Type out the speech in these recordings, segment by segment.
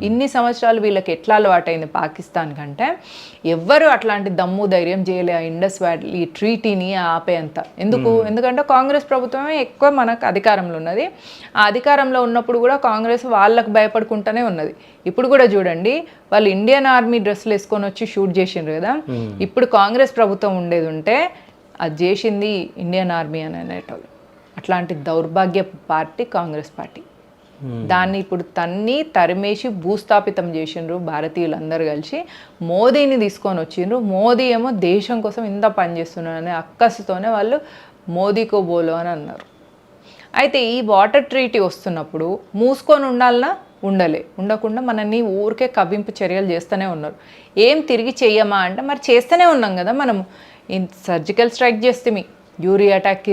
ఇన్ని సంవత్సరాలు వీళ్ళకి ఎట్లా అలవాటైంది పాకిస్తాన్ కంటే ఎవ్వరు అట్లాంటి దమ్ము ధైర్యం చేయలే. ఆ ఇండస్ వ్యాలీ ట్రీటీని ఆపేంత. ఎందుకంటే కాంగ్రెస్ ప్రభుత్వమే ఎక్కువ మనకు అధికారంలో ఉన్నది. ఆ అధికారంలో ఉన్నప్పుడు కూడా కాంగ్రెస్ వాళ్ళకు భయపడుకుంటూనే ఉన్నది. ఇప్పుడు కూడా చూడండి, వాళ్ళు ఇండియన్ ఆర్మీ డ్రెస్సులు వేసుకొని వచ్చి షూట్ చేసిండ్రు కదా. ఇప్పుడు కాంగ్రెస్ ప్రభుత్వం ఉండేది ఉంటే అది చేసింది ఇండియన్ ఆర్మీ అని అనేటోళ్ళు. అట్లాంటి దౌర్భాగ్య పార్టీ కాంగ్రెస్ పార్టీ. దాన్ని ఇప్పుడు తరిమేసి భూస్థాపితం చేసిండ్రు భారతీయులందరూ కలిసి. మోదీని తీసుకొని వచ్చిండ్రు. మోదీ ఏమో దేశం కోసం ఇంత పనిచేస్తున్నారు అనే అక్కసుతోనే వాళ్ళు మోదీకో బోలో అని అన్నారు. అయితే ఈ వాటర్ ట్రీటీ వస్తున్నప్పుడు మూసుకొని ఉండాలన్నా ఉండకుండా మనల్ని ఊరికే కవ్వింపు చర్యలు చేస్తూనే ఉన్నారు. ఏం తిరిగి చెయ్యమా అంటే మరి చేస్తూనే ఉన్నాం కదా. మనము సర్జికల్ స్ట్రైక్ చేస్తే యూరీ అటాక్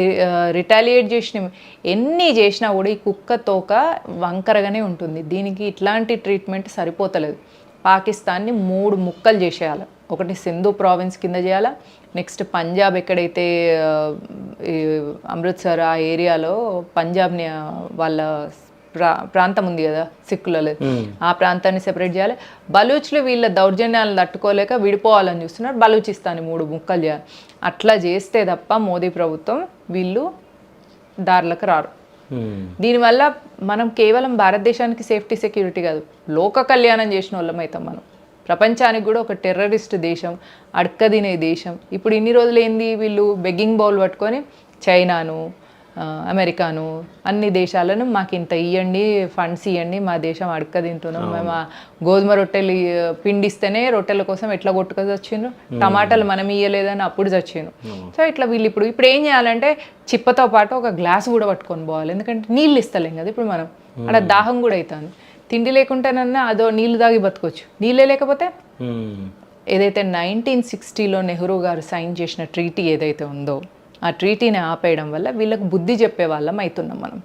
రిటాలియేట్ చేసినాం. ఎన్ని చేసినా కూడా ఈ కుక్క తోక వంకరగానే ఉంటుంది. దీనికి ఇట్లాంటి ట్రీట్మెంట్ సరిపోతలేదు. పాకిస్తాన్ని 3 ముక్కలు చేసేయాలి. ఒకటి సింధు ప్రావిన్స్ కింద చేయాలా, నెక్స్ట్ పంజాబ్ ఎక్కడైతే అమృత్సర్ ఆ ఏరియాలో పంజాబ్ని వాళ్ళ ప్రాంతం ఉంది కదా సిక్కులలో, ఆ ప్రాంతాన్ని సెపరేట్ చేయాలి. బలూచ్లు వీళ్ళ దౌర్జన్యాలను తట్టుకోలేక విడిపోవాలని చూస్తున్నారు. బలూచిస్తాన్ని 3 ముక్కలు చేయాలి. అట్లా చేస్తే తప్ప మోదీ ప్రభుత్వం వీళ్ళు దారులకు రారు. దీనివల్ల మనం కేవలం భారతదేశానికి సేఫ్టీ సెక్యూరిటీ కాదు, లోక కళ్యాణం చేసిన వాళ్ళం అవుతాం. మనం ప్రపంచానికి కూడా ఒక టెర్రరిస్ట్ దేశం, అడక్కదినే దేశం. ఇప్పుడు ఇన్ని రోజులు ఏంది, వీళ్ళు బెగ్గింగ్ బౌల్ పట్టుకొని చైనాను, అమెరికాను, అన్ని దేశాలను మాకు ఇంత ఇవ్వండి, ఫండ్స్ ఇవ్వండి, మా దేశం అడక్క తింటున్నాం, మేము గోధుమ రొట్టెలు పిండిస్తేనే రొట్టెల కోసం ఎట్లా కొట్టుకొని చచ్చిండ్రు, టమాటాలు మనం ఇవ్వలేదని అప్పుడు చచ్చిండ్రు. సో ఇట్లా వీళ్ళు ఇప్పుడు ఏం చేయాలంటే చిప్పతో పాటు ఒక గ్లాస్ కూడా పట్టుకొని పోవాలి. ఎందుకంటే నీళ్ళు ఇస్తలేం కదా ఇప్పుడు మనం, అక్కడ దాహం కూడా అవుతుంది. తిండి లేకుంటేనన్నా అదో నీళ్ళు తాగి బతకొచ్చు. నీళ్ళే లేకపోతే ఏదైతే 1960లో నెహ్రూ గారు సైన్ చేసిన ట్రీటీ ఏదైతే ఉందో ఆ ట్రీటీని ఆపేయడం వల్ల వీళ్ళకి బుద్ధి చెప్పే వాళ్ళం అవుతున్నాం మనం.